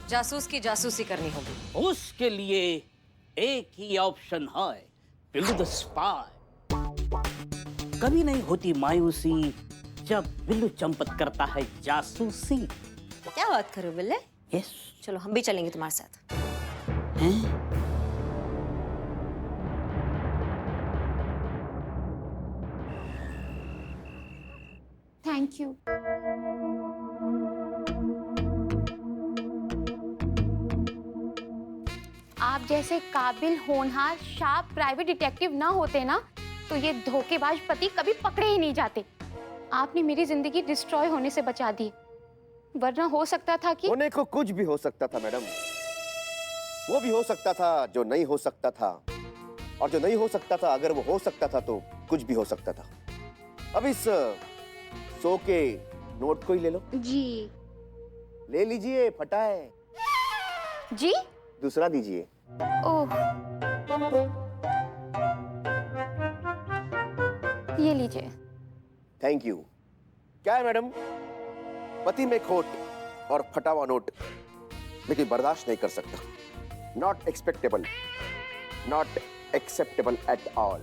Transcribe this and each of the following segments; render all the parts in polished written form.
जासूस की जासूसी करनी होगी। उसके लिए एक ही ऑप्शन है, बिल्लू द स्पाई। कभी नहीं होती मायूसी जब बिल्लू चंपत करता है जासूसी। क्या बात करो बिल्ले? यस। चलो हम भी चलेंगे तुम्हारे साथ। हैं? Thank you. आप जैसे काबिल, होनहार, शार्प प्राइवेट डिटेक्टिव ना होते ना तो ये धोखेबाज पति कभी पकड़े ही नहीं जाते। आपने मेरी जिंदगी डिस्ट्रॉय होने से बचा दी, वरना हो सकता था कि होने को कुछ भी हो सकता था मैडम। वो भी हो सकता था जो नहीं हो सकता था, और जो नहीं हो सकता था अगर वो हो सकता था तो कुछ भी हो सकता था। अब इस 100 के नोट को ही ले लो। जी। ले लीजिए, फटा है। जी? दूसरा दीजिए। ओह, ये लीजिए। Thank you. क्या है मैडम, पति में खोट और फटा हुआ नोट लेकिन बर्दाश्त नहीं कर सकता। Not expectable, not acceptable at all.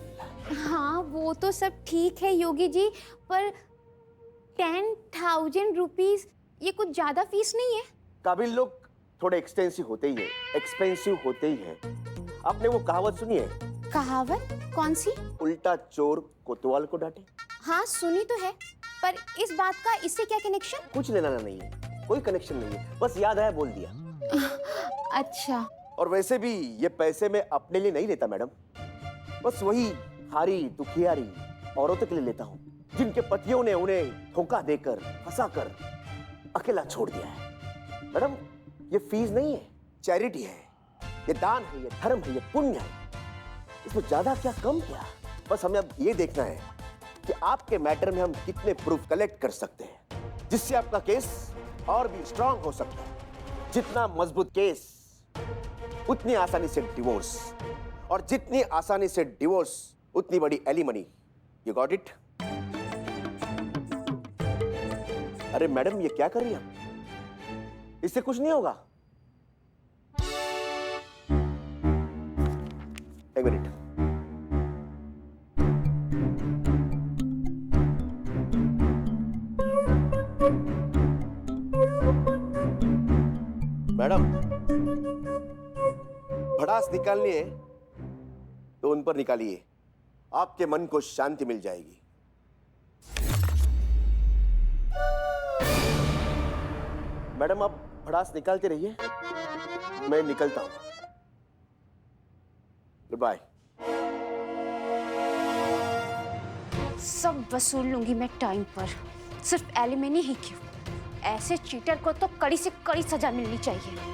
हाँ वो तो सब ठीक है योगी जी, पर 10,000 रुपीज ये कुछ ज्यादा फीस नहीं है? काबिल लोग थोड़े एक्सपेंसिव होते ही है, एक्सपेंसिव होते ही है। आपने वो कहावत सुनी है, कहावत? कौन सी? उल्टा चोर कोतवाल को डांटे? हाँ सुनी तो है, पर इस बात का इससे क्या कनेक्शन? कुछ लेना नहीं है, कोई कनेक्शन नहीं है, बस याद आया बोल दिया। अच्छा। और वैसे भी ये पैसे मैं अपने लिए नहीं लेता मैडम, बस वही हारी दुखियारी औरतों के लिए लेता हूँ जिनके पतियों ने उन्हें धोखा देकर, फंसाकर अकेला छोड़ दिया है। मैडम ये फीस नहीं है, चैरिटी है, ये दान है, ये धर्म है, ये पुण्य है। इसमें ज्यादा क्या कम क्या, बस हमें अब ये देखना है कि आपके मैटर में हम कितने प्रूफ कलेक्ट कर सकते हैं जिससे आपका केस और भी स्ट्रांग हो सकता है। जितना मजबूत केस उतनी आसानी से डिवोर्स, और जितनी आसानी से डिवोर्स उतनी बड़ी एलिमनी। You got it? अरे मैडम ये क्या कर रही हैं? इससे कुछ नहीं होगा। एक मिनट। मैडम भड़ास निकालनी है तो उन पर निकालिए, आपके मन को शांति मिल जाएगी। मैडम आप भड़ास निकालते रहिए, मैं निकलता हूं। Good bye. सब वसूल लूंगी मैं टाइम पर, सिर्फ एलिमनी ही क्यों, ऐसे चीटर को तो कड़ी से कड़ी सजा मिलनी चाहिए।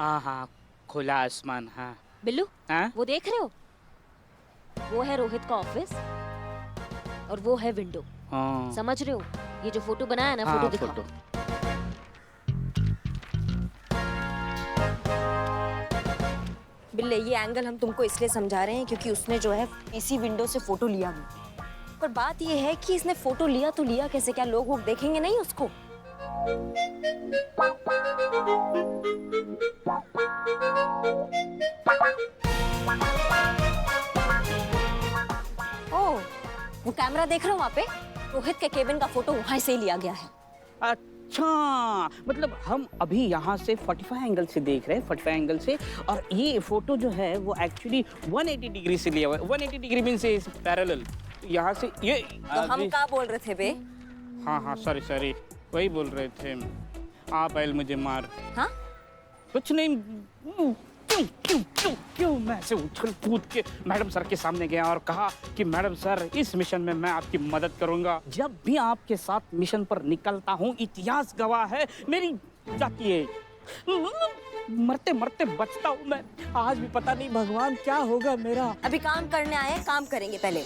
हाँ, खुला आसमान। हाँ बिल्लू, हाँ? वो देख रहे हो? वो है रोहित का ऑफिस और वो है विंडो। हाँ। समझ रहे हो? ये जो फोटो बनाया ना, हाँ, फोटो दिखाओ। फोटो। बिल्ले, ये एंगल हम तुमको इसलिए समझा रहे हैं क्योंकि उसने जो है इसी विंडो से फोटो लिया हुआ। पर बात ये है कि इसने फोटो लिया तो लिया कैसे? क्या लोग देखेंगे नहीं उसको? ओह, वो कैमरा देख रहे हो वहाँ पे? रोहित के केबिन का फोटो वहाँ से ही लिया गया है। अच्छा, मतलब हम अभी यहाँ से 45 एंगल से देख रहे हैं, 45 एंगल से, और ये फोटो जो है वो एक्चुअली 180 डिग्री से लिया हुआ है। 180 डिग्री मींस इज पैरेलल। यहाँ से ये तो हम क्या बोल रहे थे बे? हाँ, सॉरी, वही बोल रहे थे। आप आयल मुझे मार। हाँ? कुछ नहीं। क्यों मैं ऐसे उछल कूद के मैडम सर के सामने गया और कहा कि मैडम सर, इस मिशन में मैं आपकी मदद करूंगा। जब भी आपके साथ मिशन पर निकलता हूँ, इतिहास गवाह है, मेरी जाती है, मरते मरते बचता हूँ मैं। आज भी पता नहीं भगवान क्या होगा मेरा। अभी काम करने आए, काम करेंगे पहले।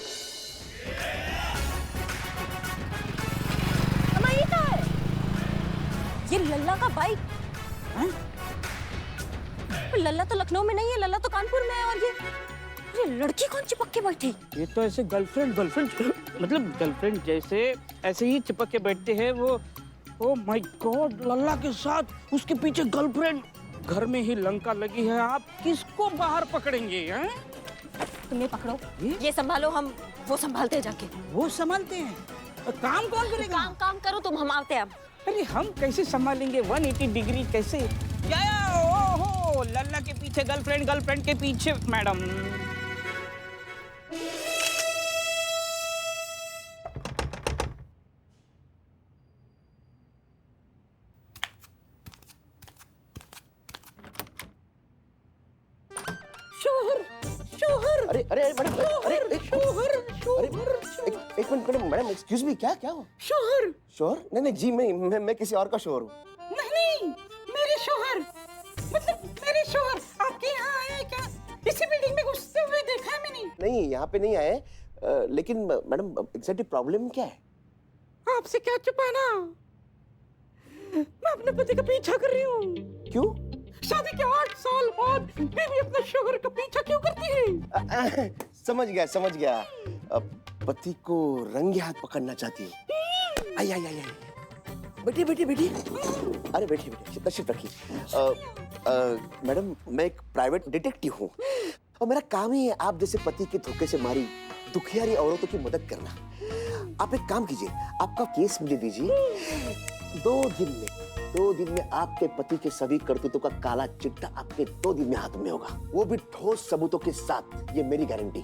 ये क्या है? ये लल्ला का बाइक। हाँ? लल्ला तो लखनऊ में नहीं है, लल्ला तो कानपुर में है। और ये ये लड़की कौन चिपक के बैठी? ये तो ऐसे गर्लफ्रेंड मतलब गर्लफ्रेंड जैसे ऐसे ही चिपक के बैठते हैं वो। ओ माय गॉड, लल्ला के साथ उसके पीछे गर्लफ्रेंड। घर में ही लंका लगी है, आप किसको बाहर पकड़ेंगे हैं? तुम्हें पकड़ो, ये संभालो, हम वो संभालते हैं जाके। वो संभालते हैं, काम कौन करेगा? काम करो तुम, हम आते हैं अब। अरे हम कैसे संभालेंगे 180 डिग्री कैसे? क्या ओहो, लल्ला के पीछे गर्लफ्रेंड, गर्लफ्रेंड के पीछे मैडम। अरे अरे अरे मैडम, अरे एक minute madam, madam excuse me, क्या क्या हुआ? शोहर? शोहर? नहीं जी, मैं किसी और का शोहर हूँ। नहीं, मेरे शोहर, मतलब मेरे शोहर आपके यहाँ आए क्या? इसी बिल्डिंग में घुसते हुए देखा है मैंने। नहीं, यहाँ पे नहीं आए, लेकिन मैडम एग्जैक्टली प्रॉब्लम क्या है? आपसे क्या छुपाना? मैं अपने पति का पीछा कर रही हूँ। क्यों? शादी के 8 साल बाद बीवी अपने शोहर का पीछा क्यों करती है? समझ गया। पति को रंगे हाथ पकड़ना चाहती हूँ। आई। बैठी। अरे बैठी, तशरीफ रखिए। मैडम, मैं एक प्राइवेट डिटेक्टिव हूँ और मेरा काम ही है आप जैसे पति के धोखे से मारी दुखियारी औरतों की मदद करना। आप एक काम कीजिए, आपका केस मुझे दीजिए। 2 दिन में आपके पति के सभी करतूतों का काला चिट्टा आपके 2 दिन में हाथ में होगा, वो भी ठोस सबूतों के साथ। ये मेरी गारंटी,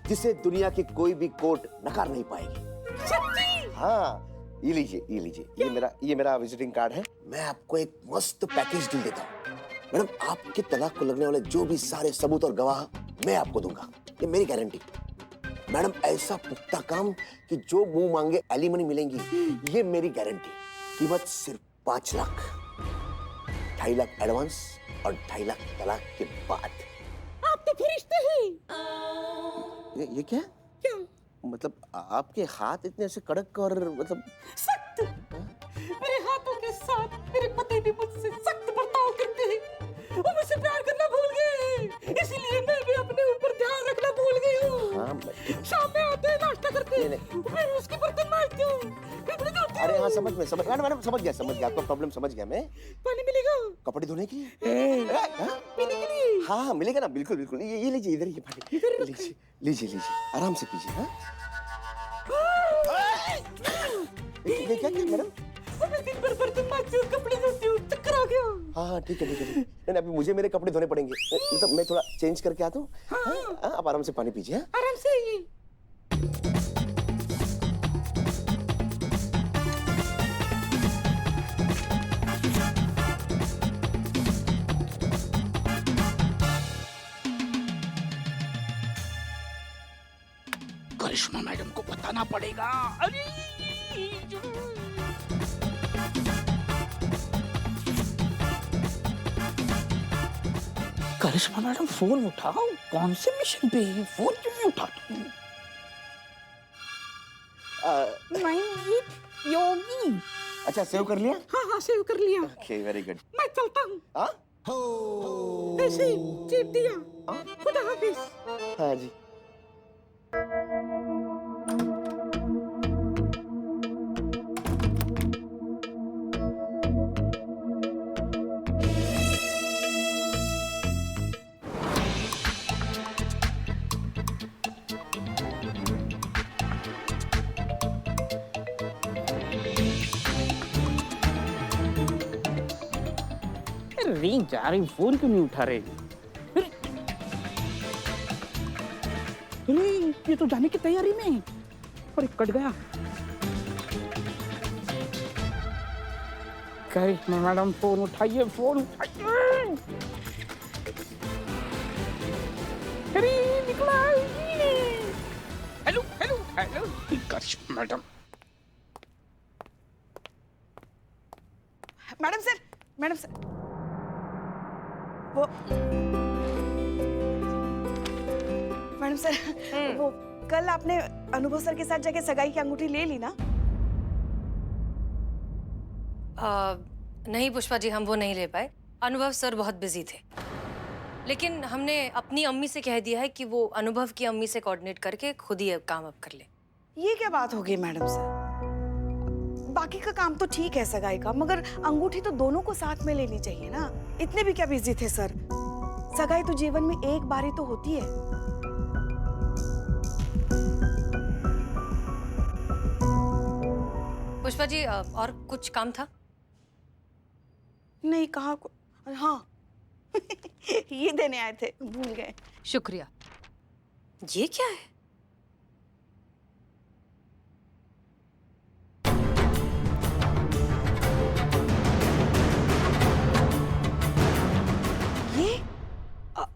जिसे दुनिया की कोई भी कोर्ट नकार नहीं पाएगी। सच्ची? हाँ, ये लीजिए, ये मेरा विजिटिंग कार्ड है। मैं आपको एक मस्त पैकेज डील देता हूँ। मैडम, आपके तलाक को लगने वाले जो भी सारे सबूत और गवाह मैं आपको दूंगा, ये मेरी गारंटी। मैडम, ऐसा पुख्ता काम कि जो मुंह मांगे एलिमनी मिलेंगी, ये मेरी गारंटी। कीमत सिर्फ 5 लाख, 2.5 लाख एडवांस और 2.5 लाख तलाक के बाद। आप तो फरिश्ते हैं। ये क्या? मतलब आपके हाथ इतने ऐसे कड़क और मतलब सख्त। मेरे हाथों के साथ मेरे पति भी मुझसे सख्त बर्ताव करते हैं। वो मुझसे प्यार करना भूल गए हैं, इसीलिए मैं भी अपने ऊपर ध्यान रखना भूल गई हूँ। हाँ, शाम में आते हैं, नाश्ता करते हैं, फिर उसके बर्तन मांजती हूँ, कपड़े धोती हूँ। अरे हाँ, समझ मैडम समझ गया आपका प्रॉब्लम समझ गया मैं। पानी मिलेगा? कपड़े धोने के लिए? पीने के लिए? हाँ, मिलेगा ना, बिल्कुल। ये लीजिए, इधर ये पानी लीजिए, आराम से पीजिए। हाँ, ये क्या मैडम? मैं दिन भर बर्तन मांजती हूँ, कपड़े धोती हूँ, चक्कर आ गया। हाँ, ठीक है। नहीं, अभी मुझे मेरे कपड़े धोने पड़ेंगे, मतलब मैं थोड़ा चेंज करके आता हूँ। हाँ, आप आराम से पानी पीजिए। आराम से ही। करिश्मा मैडम को बताना पड़ेगा। अरे करिश्मा मैडम, फोन उठाओ। कौन से मिशन पे है? फोन क्यों नहीं उठाती? योगी। अच्छा, सेव कर लिया? हाँ, सेव कर लिया। Okay, very good. मैं चलता हूँ। ऐसे चीट दिया। खुदा हाफिज। हाँ जी। रिंग जा रही, फोन क्यों नहीं उठा रहे? अरे ये तो जाने की तैयारी में। अरे कट गया। करिश्मा मैडम, फोन उठाइए, फोन उठाइए। अरे निकला। हेलो करिश्मा मैडम। मैडम सर वो मैडम सर वो कल आपने अनुभव सर के साथ जाके सगाई की अंगूठी ले ली ना? नहीं पुष्पा जी, हम वो नहीं ले पाए। अनुभव सर बहुत बिजी थे। लेकिन हमने अपनी अम्मी से कह दिया है कि वो अनुभव की अम्मी से कोऑर्डिनेट करके खुद ही काम अब कर ले। ये क्या बात हो गई मैडम सर? बाकी का काम तो ठीक है सगाई का, मगर अंगूठी तो दोनों को साथ में लेनी चाहिए ना। इतने भी क्या बिजी थे सर? सगाई तो जीवन में एक बार ही तो होती है। पुष्पा जी और कुछ काम था? नहीं, कहाँ को? हाँ ये देने आए थे, भूल गए। शुक्रिया। ये क्या है? ये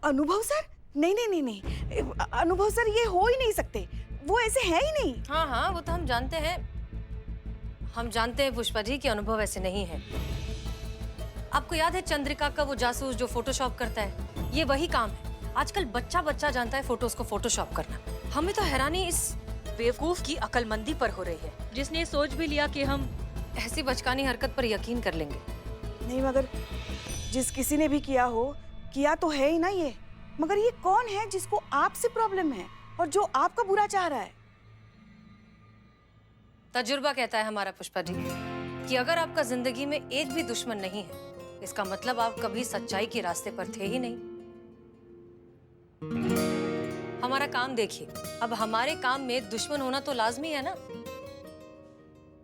अनुभव सर? नहीं नहीं नहीं नहीं, अनुभव सर ये हो ही नहीं सकते, वो ऐसे है ही नहीं। हाँ हाँ, वो तो हम जानते हैं। हम जानते हैं पुष्पा जी कि अनुभव ऐसे नहीं है। आपको याद है चंद्रिका का वो जासूस जो फोटोशॉप करता है? ये वही काम है। आजकल बच्चा बच्चा जानता है फोटोज को फोटोशॉप करना। हमें तो हैरानी इस बेवकूफ की अकलमंदी पर हो रही है, जिसने सोच भी लिया कि हम ऐसी बचकानी हरकत पर यकीन कर लेंगे। नहीं, मगर जिस किसी ने भी किया हो, किया तो है ही ना ये। मगर ये कौन है जिसको आपसे प्रॉब्लम है और जो आपका बुरा चाह रहा है? तजुर्बा कहता है हमारा पुष्पा जी कि अगर आपका जिंदगी में एक भी दुश्मन नहीं है, इसका मतलब आप कभी सच्चाई के रास्ते पर थे ही नहीं। हमारा काम देखिए, अब हमारे काम में दुश्मन होना तो लाजमी है ना।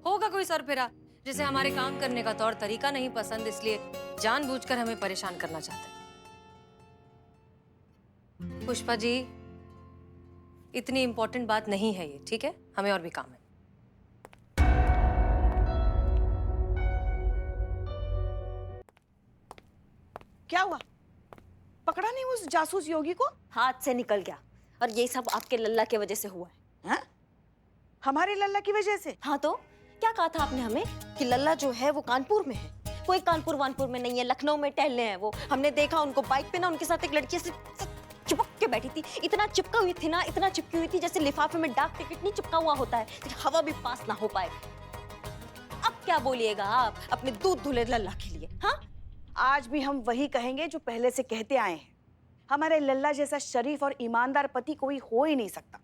होगा कोई सरफिरा जिसे हमारे काम करने का तौर तरीका नहीं पसंद, इसलिए जानबूझकर हमें परेशान करना चाहता है। पुष्पा जी, इतनी इंपॉर्टेंट बात नहीं है ये, ठीक है? हमें और भी काम है। क्या हुआ? पकड़ा नहीं उस जासूस योगी को? हाथ से निकल गया, और ये सब आपके लल्ला की वजह से हुआ है। हाँ? हमारे लल्ला की वजह से? हाँ तो क्या कहा था आपने हमें कि लल्ला जो है वो कानपुर में है? कोई कानपुर वानपुर में नहीं है, लखनऊ में टहलने हैं वो। हमने देखा उनको बाइक पे ना, उनके साथ एक लड़की से चिपक के बैठी थी। इतना चिपका हुई थी ना, इतना चिपकी हुई थी जैसे लिफाफे में डाक टिकट नहीं चिपका हुआ होता है, हवा भी पास ना हो पाए। अब क्या बोलिएगा आप अपने दूध धुले लल्ला के लिए? हाँ, आज भी हम वही कहेंगे जो पहले से कहते आए हैं। हमारे लल्ला जैसा शरीफ और ईमानदार पति कोई हो ही नहीं सकता।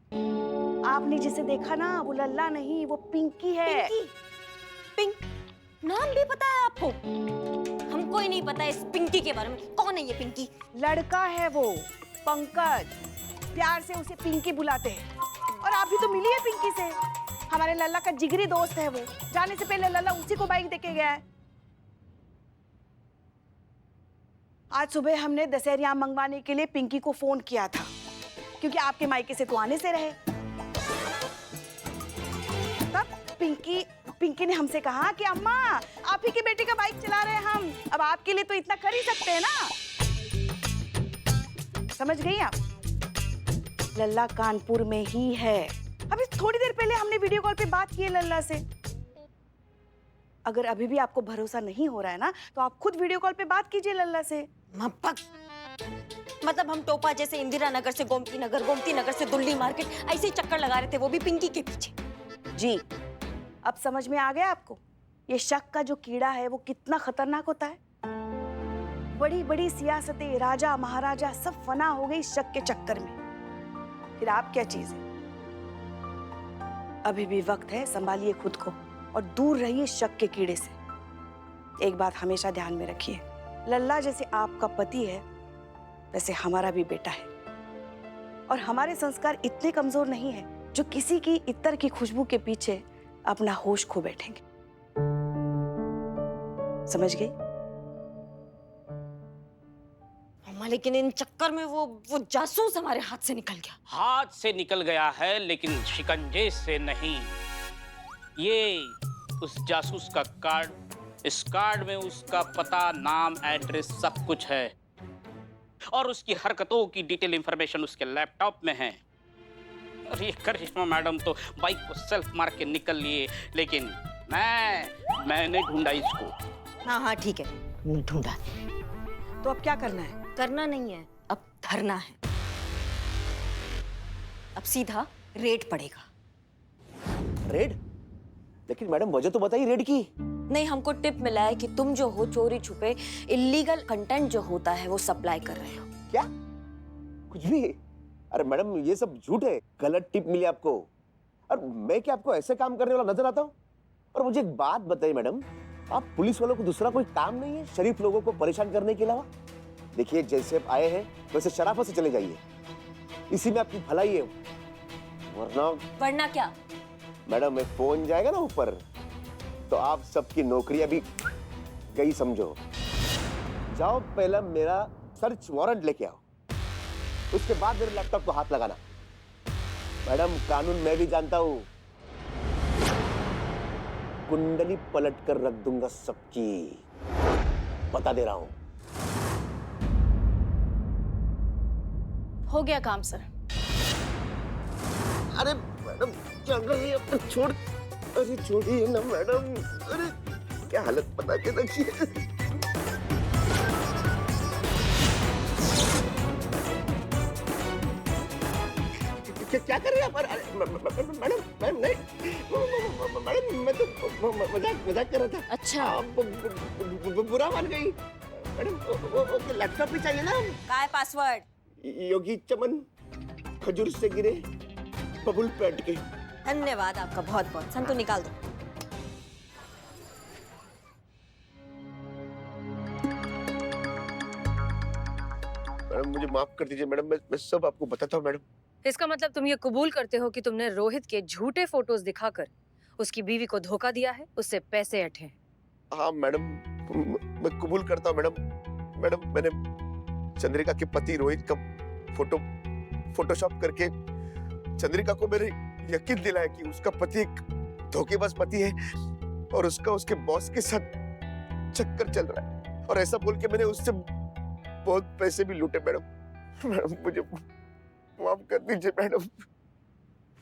आपने जिसे देखा ना, वो लल्ला नहीं, वो पिंकी है। पिंक नाम भी पता है आपको? हमको ही नहीं पता इस पिंकी के बारे में। कौन है ये पिंकी? लड़का है वो, पंकज। प्यार से उसे पिंकी बुलाते हैं। और आप भी तो मिली है पिंकी से। हमारे लल्ला का जिगरी दोस्त है वो। जाने से पहले लल्ला उसी को बाइक देके गया है। आज सुबह हमने दशहरी आम मंगवाने के लिए पिंकी को फोन किया था, क्योंकि आपके मायके से तो आने से रहे। तब पिंकी ने हमसे कहा कि अम्मा, आप ही की बेटी का बाइक चला रहे हैं हम, अब आपके लिए तो इतना कर ही सकते हैं ना। समझ गई आप? लल्ला कानपुर में ही है। अभी थोड़ी देर पहले हमने वीडियो कॉल पे बात की है लल्ला से। अगर अभी भी आपको भरोसा नहीं हो रहा है ना, तो आप खुद वीडियो कॉल पे बात कीजिए लल्ला से। मतलब हम टोपा जैसे इंदिरा नगर से गोमती नगर से दिल्ली मार्केट ऐसे ही चक्कर लगा रहे थे, वो भी पिंकी के पीछे। जी, अब समझ में आ गया आपको ये शक का जो कीड़ा है वो कितना खतरनाक होता है। बड़ी बड़ी सियासतें, राजा महाराजा सब फना हो गई शक के चक्कर में। फिर आप क्या चीज है? अभी भी वक्त है, संभालिए खुद को और दूर रहिए शक के कीड़े से। एक बात हमेशा ध्यान में रखिए, लल्ला जैसे आपका पति है वैसे हमारा भी बेटा है। और हमारे संस्कार इतने कमजोर नहीं है जो किसी की इत्र की खुशबू के पीछे अपना होश खो बैठेंगे। समझ गई? लेकिन इन चक्कर में वो जासूस हमारे हाथ से निकल गया। हाथ से निकल गया है, लेकिन शिकंजे से नहीं। ये उस जासूस का कार्ड, इस कार्ड में उसका पता, नाम, एड्रेस सब कुछ है, और उसकी हरकतों की डिटेल इंफॉर्मेशन उसके लैपटॉप में है। और ये करिश्मा मैडम तो बाइक को सेल्फ मार के निकल लिए, लेकिन मैंने ढूंढा इसको। हाँ हाँ ठीक है, ढूंढा। तो अब क्या करना है? करना नहीं है, अब धरना है। अब सीधा रेड पड़ेगा। रेड? लेकिन मैडम वजह तो बताइए रेड की। नहीं, हमको टिप मिला है कि तुम जो हो चोरी छुपे इलीगल कंटेंट जो होता है वो सप्लाई कर रहे हो। क्या? कुछ भी? अरे मैडम ये सब झूठ है, गलत टिप मिली आपको। और मैं क्या आपको ऐसे काम करने वाला नजर आता हूँ? और मुझे एक बात बताइए मैडम, आप पुलिस वालों को दूसरा कोई काम नहीं है शरीफ लोगों को परेशान करने के अलावा? देखिए जैसे आप आए हैं वैसे शराफत से चले जाइए, इसी में आपकी भलाई है। वरना क्या? मैडम एक फोन जाएगा ना ऊपर तो आप सबकी नौकरियां भी गई समझो। जाओ पहला मेरा सर्च वारंट लेके आओ, उसके बाद मेरे लैपटॉप को हाथ लगाना। मैडम कानून मैं भी जानता हूं, कुंडली पलट कर रख दूंगा सबकी, बता दे रहा हूं। हो गया काम सर। अरे मैडम क्या कर रही है? छोड़, अरे छोड़िए ना मैडम, अरे क्या हालत बना के रखी है। क्या कर रही है आप? मैडम मैडम नहीं मैडम, मैं तो मजाक कर रहा था। अच्छा। आप बुरा मान गई मैडम। वो लैपटॉप भी चाहिए ना। काय पासवर्ड? योगी चमन खजूर से गिरे बबुल पैट के। धन्यवाद आपका बहुत बहुत। संतु निकाल दो। मैडम मुझे माफ कर दीजिए मैडम, मैं सब आपको बताता हूँ मैडम। इसका मतलब तुम ये कबूल करते हो कि तुमने रोहित के झूठे फोटोज दिखाकर उसकी बीवी को धोखा दिया है, उससे पैसे ऐंठे हैं। हाँ मैडम, मैं कबूल करता हूँ मैडम। मैडम मैंने चंद्रिका के पति रोहित का फोटोशॉप करके चंद्रिका को मेरे यकीन दिलाया कि उसका पति एक धोखेबाज पति है और उसका उसके बॉस के साथ चक्कर चल रहा है, और ऐसा बोल के मैंने उससे बहुत पैसे भी लूटे मैडम। मैडम मुझे माफ कर दीजिए मैडम।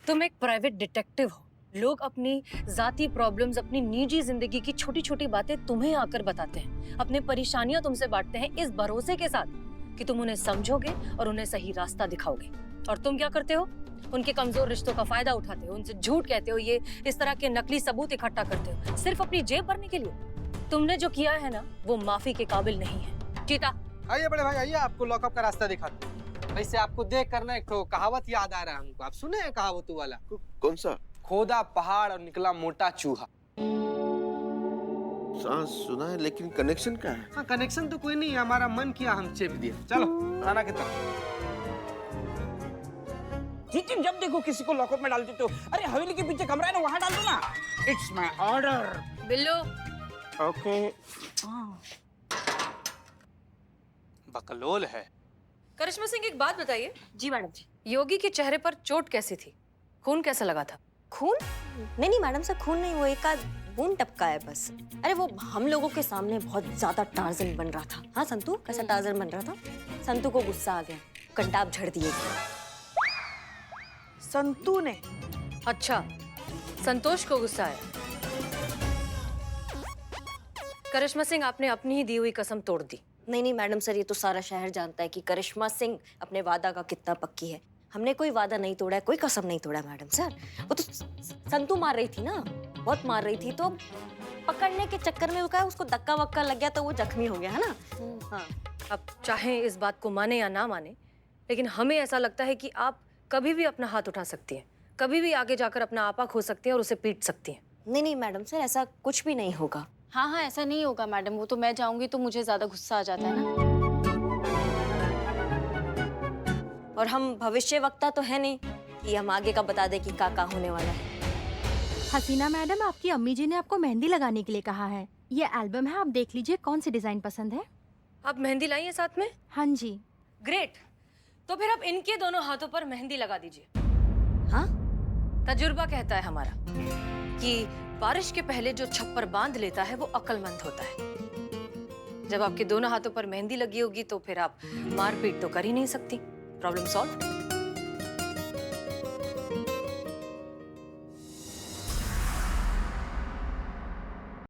तुम एक प्राइवेट डिटेक्टिव हो। लोग अपनी जाती प्रॉब्लम्स, अपनी निजी जिंदगी की छोटी छोटी बातें तुम्हें आकर बताते हैं, अपनी परेशानियां तुमसे बांटते हैं इस भरोसे के साथ कि तुम उन्हें समझोगे और उन्हें सही रास्ता दिखाओगे। और तुम क्या करते हो? उनके कमजोर रिश्तों का फायदा उठाते हो, उनसे झूठ कहते हो, ये इस तरह के नकली सबूत इकट्ठा करते हो सिर्फ अपनी जेब भरने के लिए। तुमने जो किया है ना वो माफी के काबिल नहीं है। चीता आइए बड़े भाई आइए, आपको लॉकअप का रास्ता दिखाते हैं। वैसे आपको देख कर ना एक तो कहावत याद आ रहा है हमको। आप सुने हैं कहावत वाला? कौन सा? खोदा पहाड़ और निकला मोटा चूहा। सुना है लेकिन कनेक्शन क्या है? हाँ कनेक्शन तो कोई नहीं है, हमारा मन किया हम चेप दिए। चलो थाना की तरफ। ठीक है, जब देखो किसी को लॉकअप में डाल देते हो। अरे हवेली के पीछे कमरा है ना, वहां डाल दो ना। It's my order. Billu. Okay. बकलोल है। करिश्मा सिंह एक बात बताइए। जी मैडम जी। योगी के चेहरे पर चोट कैसी थी? खून कैसा लगा था? खून? नहीं मैडम सर, खून नहीं, वो एक आध बूंद टपका है बस। अरे वो हम लोगों के सामने बहुत ज्यादा टार्जन बन रहा था। हाँ संतू, कैसा टार्जन बन रहा था? संतू को गुस्सा आ गया, कंटाप झड़ दिए। संतू ने? अच्छा, संतोष को गुस्सा आया। करिश्मा सिंह आपने अपनी ही दी हुई कसम तोड़ दी। नहीं मैडम सर, ये तो सारा शहर जानता है कि करिश्मा सिंह अपने वादा का कितना पक्की है। हमने कोई वादा नहीं तोड़ा है, कोई कसम नहीं तोड़ा मैडम सर। वो तो संतू मार रही थी ना, बहुत मार रही थी, तो पकड़ने के चक्कर में उसको धक्का वक्का लग गया तो वो जख्मी हो गया है ना। हाँ। अब चाहे इस बात को माने या ना माने, लेकिन हमें ऐसा लगता है कि आप कभी भी अपना हाथ उठा सकती हैं, कभी भी आगे जाकर अपना आपा खो सकती हैं और उसे पीट सकती हैं। नहीं मैडम सर, ऐसा कुछ भी नहीं होगा। हाँ ऐसा नहीं होगा मैडम, वो तो मैं जाऊंगी तो मुझे ज्यादा गुस्सा आ जाता है ना। और हम भविष्य वक्ता तो है नहीं कि हम आगे का बता दें कि क्या होने वाला है। हसीना मैडम, आपकी अम्मी जी ने आपको मेहंदी लगाने के लिए कहा है। ये एल्बम है, आप देख लीजिए कौन सी डिजाइन पसंद है। आप मेहंदी लाई है साथ में? हाँ जी। ग्रेट, तो फिर आप इनके दोनों हाथों पर मेहंदी लगा दीजिए। हाँ? तजुर्बा कहता है हमारा कि बारिश के पहले जो छप्पर बांध लेता है वो अक्लमंद होता है। जब आपके दोनों हाथों पर मेहंदी लगी होगी तो फिर आप मारपीट तो कर ही नहीं सकती। Problem solve.